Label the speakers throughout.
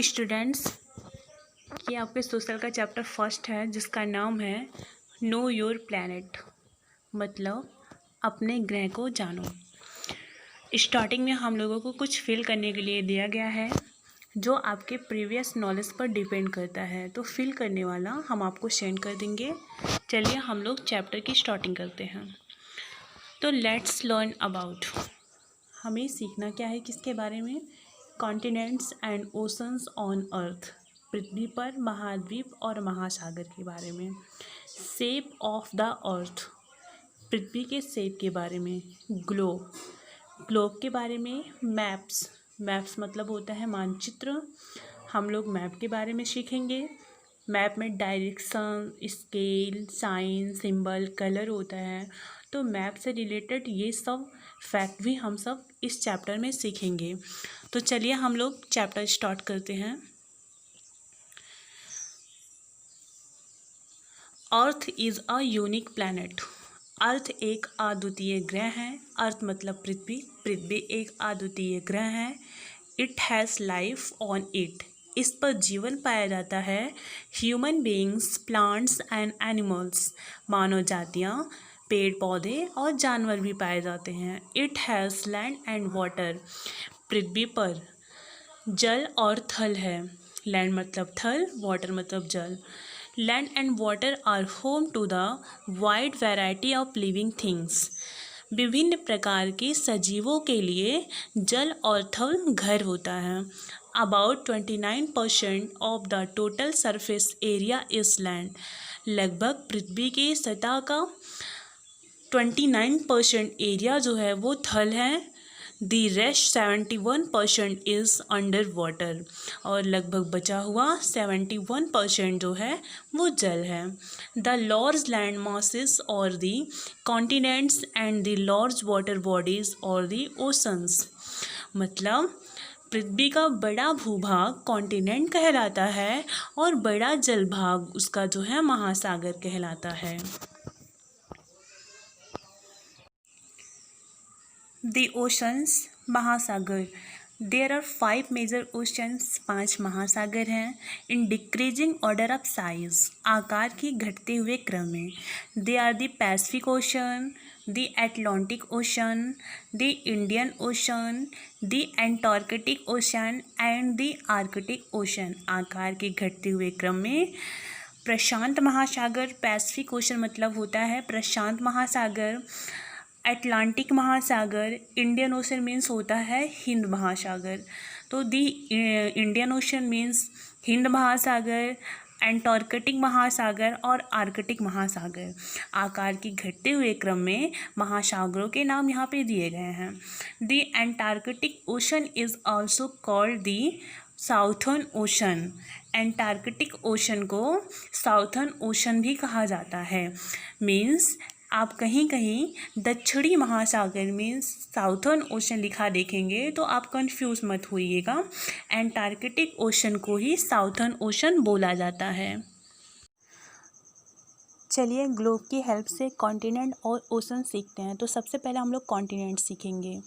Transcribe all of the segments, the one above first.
Speaker 1: Students, ये आपके social का चैप्टर फर्स्ट है जिसका नाम है नो योर प्लैनेट, मतलब अपने ग्रह को जानो। स्टार्टिंग में हम लोगों को कुछ फिल करने के लिए दिया गया है जो आपके प्रीवियस नॉलेज पर डिपेंड करता है, तो फिल करने वाला हम आपको सेंड कर देंगे। चलिए हम लोग चैप्टर की स्टार्टिंग करते हैं। तो लेट्स लर्न अबाउट, हमें सीखना क्या है किसके बारे में? Continents and oceans on earth, पृथ्वी पर महाद्वीप और महासागर के बारे में। शेप ऑफ द अर्थ, पृथ्वी के शेप के बारे में। ग्लोब, ग्लोब के बारे में। मैप्स, मैप्स मतलब होता है मानचित्र, हम लोग मैप के बारे में सीखेंगे। मैप में direction, scale, sign, symbol, colour होता है, तो मैप से रिलेटेड ये सब फैक्ट भी हम सब इस चैप्टर में सीखेंगे। तो चलिए हम लोग चैप्टर स्टार्ट करते हैं। Earth is a unique planet, earth एक अद्वितीय ग्रह है। अर्थ मतलब पृथ्वी, पृथ्वी एक अद्वितीय ग्रह है। It has life on it, इस पर जीवन पाया जाता है। Human beings, plants and animals, मानव जातियाँ, पेड़ पौधे और जानवर भी पाए जाते हैं। It has land and water, पृथ्वी पर जल और थल है। लैंड मतलब थल, वाटर मतलब जल। Land and water are home to the wide variety of living things, विभिन्न प्रकार के सजीवों के लिए जल और थल घर होता है। About 29% of the total surface area is land, लगभग पृथ्वी की सतह का 29% एरिया जो है वो थल है। The rest 71% is under water, और लगभग बचा हुआ 71% जो है वो जल है। द लार्ज लैंड मासेस और the continents and the large water bodies और दी ओशंस, मतलब पृथ्वी का बड़ा भूभाग कॉन्टिनेंट कहलाता है और बड़ा जल भाग उसका जो है महासागर कहलाता है। The oceans, महासागर। There are 5 major oceans, 5 महासागर हैं। In decreasing order of size, आकार की घटते हुए क्रम में। They are the Pacific Ocean, the Atlantic Ocean, the Indian Ocean, the Antarctic Ocean and the Arctic Ocean। आकार के घटते हुए क्रम में प्रशांत महासागर, पैसिफिक ओशन मतलब होता है प्रशांत महासागर। अटलांटिक महासागर, इंडियन ओशन मीन्स होता है हिंद महासागर, तो दी इंडियन ओशन मीन्स हिंद महासागर, एंटार्कटिक महासागर और आर्कटिक महासागर। आकार की घटते हुए क्रम में महासागरों के नाम यहाँ पे दिए गए हैं। The Antarctic ocean is also called the southern ocean, Antarctic ocean को साउथर्न ओशन भी कहा जाता है। मीन्स आप कहीं कहीं दक्षिणी महासागर में साउथर्न ओशन लिखा देखेंगे तो आप कंफ्यूज मत होइएगा, एंटार्कटिक ओशन को ही साउथर्न ओशन बोला जाता है। चलिए ग्लोब की हेल्प से कॉन्टिनेंट और ओशन सीखते हैं। तो सबसे पहले हम लोग कॉन्टिनेंट सीखेंगे।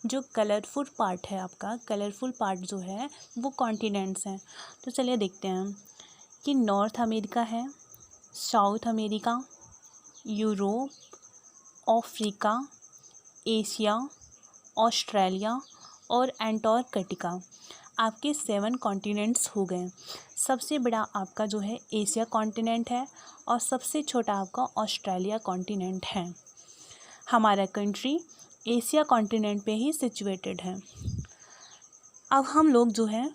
Speaker 1: जो कलरफुल पार्ट है आपका, कलरफुल पार्ट जो है वो कॉन्टिनेंट्स हैं। तो चलिए देखते हैं कि नॉर्थ अमेरिका है, south America, Europe, Africa, Asia, Australia और एंटार्कटिका। आपके 7 कॉन्टिनेंट्स हो गए। सबसे बड़ा आपका जो है एशिया कॉन्टिनेंट है और सबसे छोटा आपका ऑस्ट्रेलिया कॉन्टिनेंट है। हमारा कंट्री एशिया कॉन्टिनेंट पे ही सिचुएटेड है। अब हम लोग जो है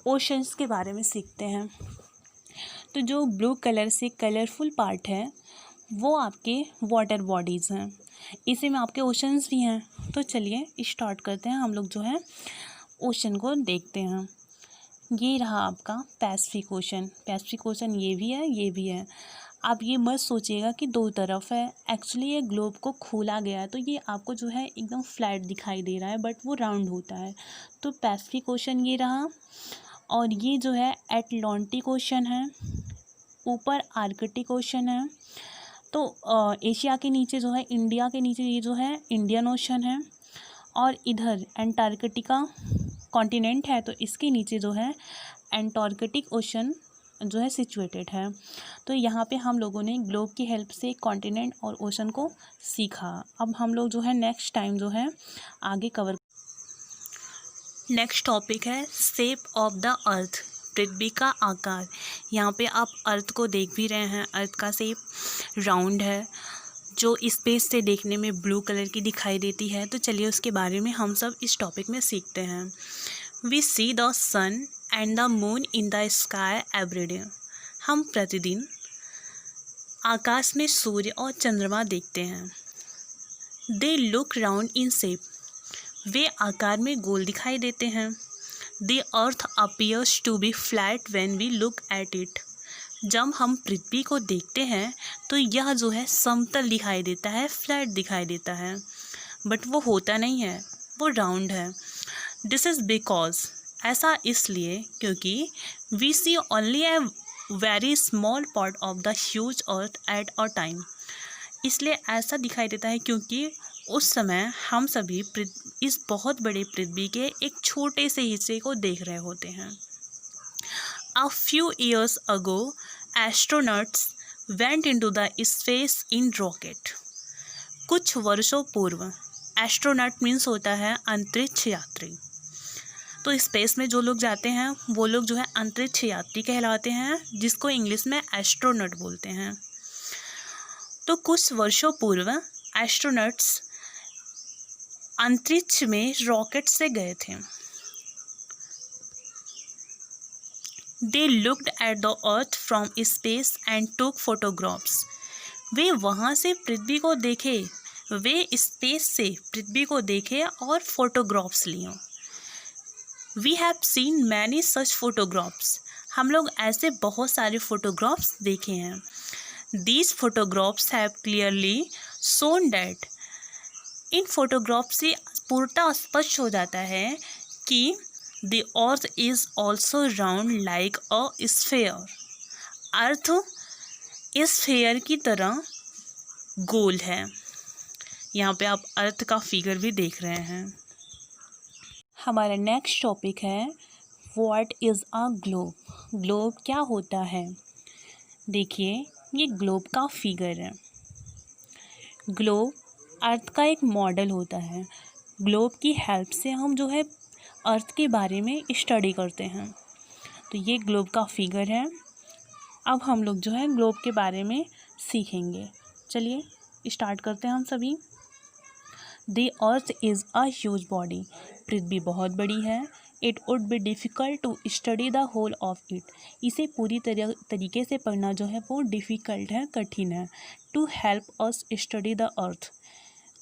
Speaker 1: ओशंस के बारे में सीखते हैं। तो जो ब्लू कलर से कलरफुल पार्ट है वो आपके वाटर बॉडीज़ हैं, इसी में आपके ओशंस भी हैं। तो चलिए स्टार्ट करते हैं, हम लोग जो है ओशन को देखते हैं। ये रहा आपका पैसिफिक ओशन, पैसिफिक ओशन ये भी है, ये भी है। आप ये मत सोचिएगा कि दो तरफ है, एक्चुअली ये ग्लोब को खोला गया है तो ये आपको जो है एकदम फ्लैट दिखाई दे रहा है, बट वो राउंड होता है। तो पैसिफिक ओशन ये रहा, और ये जो है एटलांटिक ओशन है, ऊपर आर्कटिक ओशन है। तो एशिया के नीचे जो है, इंडिया के नीचे ये जो है इंडियन ओशन है, और इधर एंटार्कटिका कॉन्टिनेंट है तो इसके नीचे जो है एंटार्कटिक ओशन जो है सिचुएटेड है। तो यहाँ पे हम लोगों ने ग्लोब की हेल्प से कॉन्टिनेंट और ओशन को सीखा। अब हम लोग जो है नेक्स्ट टाइम जो है आगे कवर। नेक्स्ट टॉपिक है शेप ऑफ द अर्थ, पृथ्वी का आकार। यहाँ पे आप अर्थ को देख भी रहे हैं, अर्थ का शेप राउंड है जो स्पेस से देखने में ब्लू कलर की दिखाई देती है। तो चलिए उसके बारे में हम सब इस टॉपिक में सीखते हैं। We see the sun and the moon in the sky every day. हम प्रतिदिन आकाश में सूर्य और चंद्रमा देखते हैं। They look round in shape, वे आकार में गोल दिखाई देते हैं। The earth appears to be flat when we look at it. जब हम पृथ्वी को देखते हैं तो यह जो है समतल दिखाई देता है, फ्लैट दिखाई देता है, बट वो होता नहीं है, वो राउंड है। दिस इज़ बिकॉज, ऐसा इसलिए क्योंकि we see only a very small part of the huge earth at a time. इसलिए ऐसा दिखाई देता है क्योंकि उस समय हम सभी इस बहुत बड़े पृथ्वी के एक छोटे से हिस्से को देख रहे होते हैं। A few years ago, astronauts went into the space in rocket. कुछ वर्षों पूर्व, एस्ट्रोनॉट मीन्स होता है अंतरिक्ष यात्री। तो स्पेस में जो लोग जाते हैं वो लोग जो है अंतरिक्ष यात्री कहलाते हैं, जिसको इंग्लिश में एस्ट्रोनॉट बोलते हैं। तो कुछ वर्षों पूर्व एस्ट्रोनॉट्स अंतरिक्ष में रॉकेट से गए थे। They looked at the earth from space and took photographs. वे वहाँ से पृथ्वी को देखे, वे स्पेस से पृथ्वी को देखे और फोटोग्राफ्स लिए। We have seen many such photographs. हम लोग ऐसे बहुत सारे फोटोग्राफ्स देखे हैं। These photographs have clearly shown that, in photograph से पूर्णतः स्पष्ट हो जाता है कि The earth is also round like a sphere. Earth sphere की तरह गोल है। यहाँ पे आप अर्थ का फिगर भी देख रहे हैं। हमारा नेक्स्ट टॉपिक है what is a globe. Globe क्या होता है? देखिए ये ग्लोब का फिगर है। ग्लोब अर्थ का एक मॉडल होता है। ग्लोब की हेल्प से हम जो है अर्थ के बारे में स्टडी करते हैं। तो ये ग्लोब का फिगर है। अब हम लोग जो है ग्लोब के बारे में सीखेंगे। चलिए स्टार्ट करते हैं हम सभी। The earth is a huge body. पृथ्वी बहुत बड़ी है। It would be difficult to study the whole of it. इसे पूरी तरीके से पढ़ना जो है वो डिफ़िकल्ट है, कठिन है। To help us study the earth.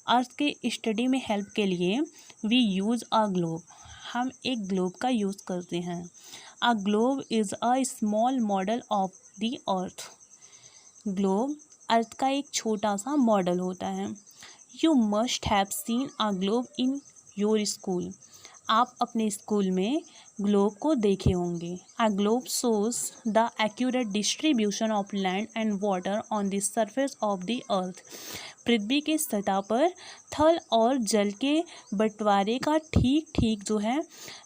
Speaker 1: Earth के स्टडी में हेल्प के लिए वी यूज़ अ ग्लोब। हम एक ग्लोब का यूज़ करते हैं। A globe is a small model of the earth. Globe earth का एक छोटा सा मॉडल होता है। You must have seen a globe in your school. आप अपने स्कूल में ग्लोब को देखे होंगे। A globe shows the accurate distribution of land and water on the surface of the earth. पृथ्वी के सतह पर थल और जल के बंटवारे का ठीक जो है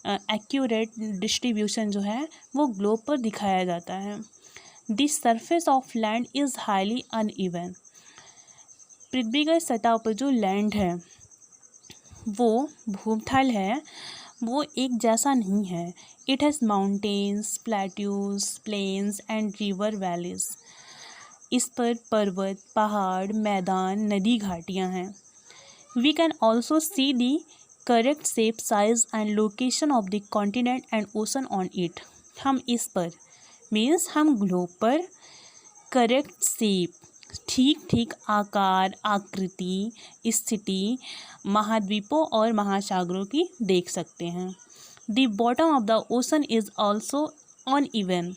Speaker 1: एक्यूरेट डिस्ट्रीब्यूशन जो है वो ग्लोब पर दिखाया जाता है। The surface of land is highly uneven. पृथ्वी के सतह पर जो लैंड है वो भूतल है, वो एक जैसा नहीं है। It has mountains, plateaus, plains and river valleys. इस पर पर्वत, पहाड़, मैदान, नदी, घाटियाँ हैं। We can also see the correct shape, size and location of the continent and ocean on it. हम इस पर मीन्स हम ग्लोब पर करेक्ट शेप, ठीक आकार, आकृति, स्थिति महाद्वीपों और महासागरों की देख सकते हैं। The bottom of the ocean is also uneven.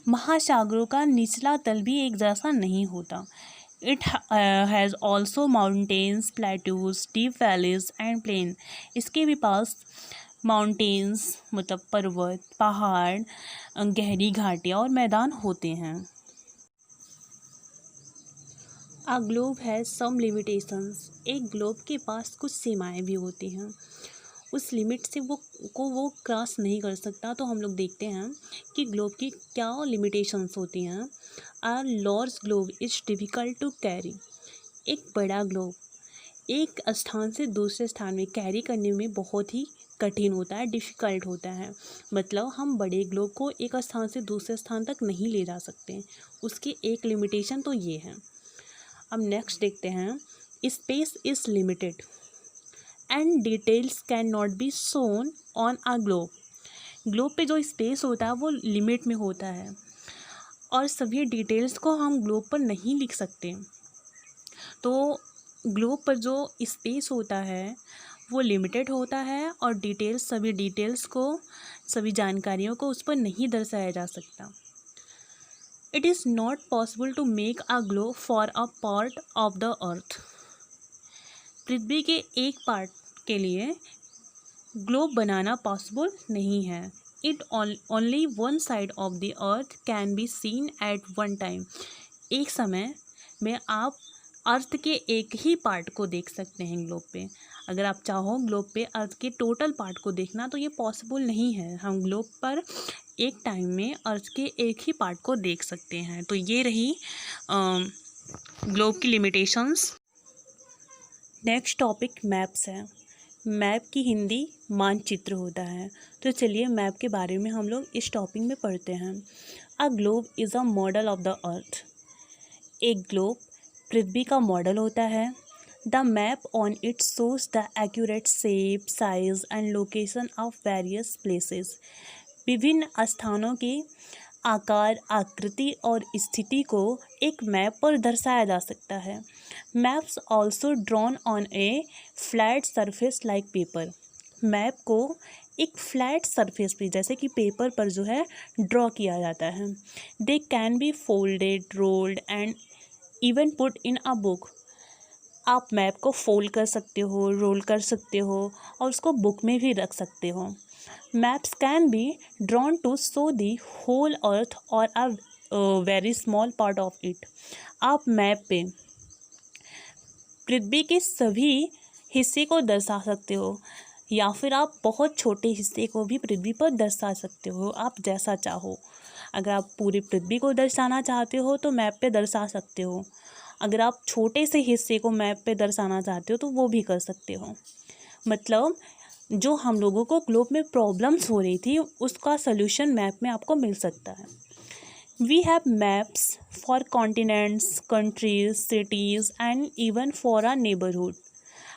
Speaker 1: महासागरों का निचला तल भी एक जैसा नहीं होता। It has also mountains, plateaus, deep valleys and plain. इसके भी पास माउंटेन्स मतलब पर्वत, पहाड़, गहरी घाटियाँ और मैदान होते हैं। A globe has some limitations. एक ग्लोब के पास कुछ सीमाएं भी होती हैं। उस लिमिट से वो क्रॉस नहीं कर सकता। तो हम लोग देखते हैं कि ग्लोब की क्या लिमिटेशंस होती हैं। A large globe is difficult to carry. एक बड़ा ग्लोब एक स्थान से दूसरे स्थान में कैरी करने में बहुत ही कठिन होता है, डिफ़िकल्ट होता है। मतलब हम बड़े ग्लोब को एक स्थान से दूसरे स्थान तक नहीं ले जा सकते, उसकी एक लिमिटेशन तो ये है। अब नेक्स्ट देखते हैं, space is limited and details can not be shown on a globe. Globe पे जो स्पेस होता है वो लिमिट में होता है और सभी डिटेल्स को हम ग्लोब पर नहीं लिख सकते। तो ग्लोब पर जो स्पेस होता है वो लिमिटेड होता है और सभी डिटेल्स को, सभी जानकारियों को उस पर नहीं दर्शाया जा सकता। It is not possible to make a globe for a part of the earth. पृथ्वी के एक पार्ट के लिए ग्लोब बनाना पॉसिबल नहीं है। It only one side of the earth can be seen at one time. एक समय में आप अर्थ के एक ही पार्ट को देख सकते हैं ग्लोब पे। अगर आप चाहो ग्लोब पे अर्थ के टोटल पार्ट को देखना तो ये पॉसिबल नहीं है। हम ग्लोब पर एक टाइम में अर्थ के एक ही पार्ट को देख सकते हैं। तो ये रही ग्लोब की लिमिटेशंस। नेक्स्ट टॉपिक मैप्स है। मैप की हिंदी मानचित्र होता है। तो चलिए मैप के बारे में हम लोग इस टॉपिक में पढ़ते हैं। A globe is a model of the अर्थ। एक ग्लोब पृथ्वी का मॉडल होता है। The map on it shows the accurate shape, size and location of various places. विभिन्न स्थानों के आकार, आकृति और स्थिति को एक मैप पर दर्शाया जा सकता है। Maps also drawn on A flat surface like paper. Map को एक फ्लैट सरफेस पे जैसे कि पेपर पर जो है ड्रॉ किया जाता है। They can be folded, rolled and even put in a book. आप मैप को फोल्ड कर सकते हो, रोल कर सकते हो और उसको बुक में भी रख सकते हो। Maps can be drawn to show the whole earth और a very small part of it. आप मैप पे पृथ्वी के सभी हिस्से को दर्शा सकते हो या फिर आप बहुत छोटे हिस्से को भी पृथ्वी पर दर्शा सकते हो, आप जैसा चाहो। अगर आप पूरी पृथ्वी को दर्शाना चाहते हो तो मैप पे दर्शा सकते हो। अगर आप छोटे से हिस्से को मैप पे दर्शाना चाहते हो तो वो भी कर सकते हो। मतलब जो हम लोगों को ग्लोब में प्रॉब्लम्स हो रही थी उसका सल्यूशन मैप में आपको मिल सकता है। We have maps for continents, countries, cities and even for our neighbourhood.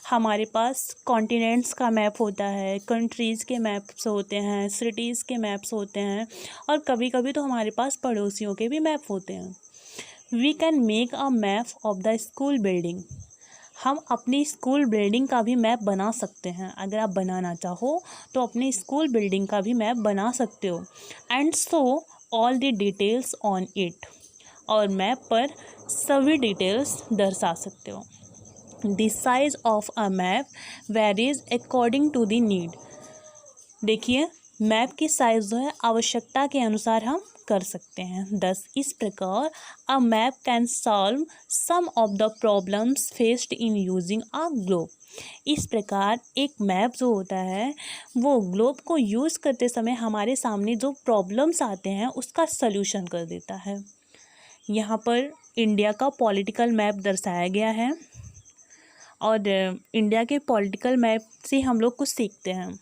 Speaker 1: हमारे पास कॉन्टिनेंट्स का मैप होता है, कंट्रीज़ के मैप्स होते हैं, सिटीज़ के मैप्स होते हैं और कभी कभी तो हमारे पास पड़ोसियों के भी मैप होते हैं। We can make a map of the school building. हम अपनी स्कूल बिल्डिंग का भी मैप बना सकते हैं। अगर आप बनाना चाहो तो अपनी स्कूल बिल्डिंग का भी मैप बना सकते हो। And so all the details on it. और मैप पर सभी डिटेल्स दर्शा सकते हो। The size of a map varies according to the need. देखिए मैप की साइज जो है आवश्यकता के अनुसार हम कर सकते हैं। दस इस प्रकार a map can solve some of the problems faced in using a globe. इस प्रकार एक मैप जो होता है वो ग्लोब को यूज़ करते समय हमारे सामने जो प्रॉब्लम्स आते हैं उसका सल्यूशन कर देता है। यहाँ पर इंडिया का पॉलिटिकल मैप दर्शाया गया है और इंडिया के पॉलिटिकल मैप से हम लोग कुछ सीखते हैं।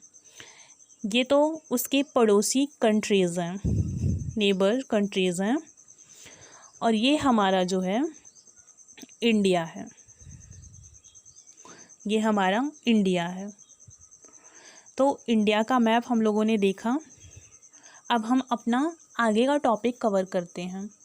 Speaker 1: ये तो उसके पड़ोसी कंट्रीज़ हैं, नेबर कंट्रीज़ हैं और ये हमारा जो है इंडिया है, ये हमारा इंडिया है। तो इंडिया का मैप हम लोगों ने देखा। अब हम अपना आगे का टॉपिक कवर करते हैं।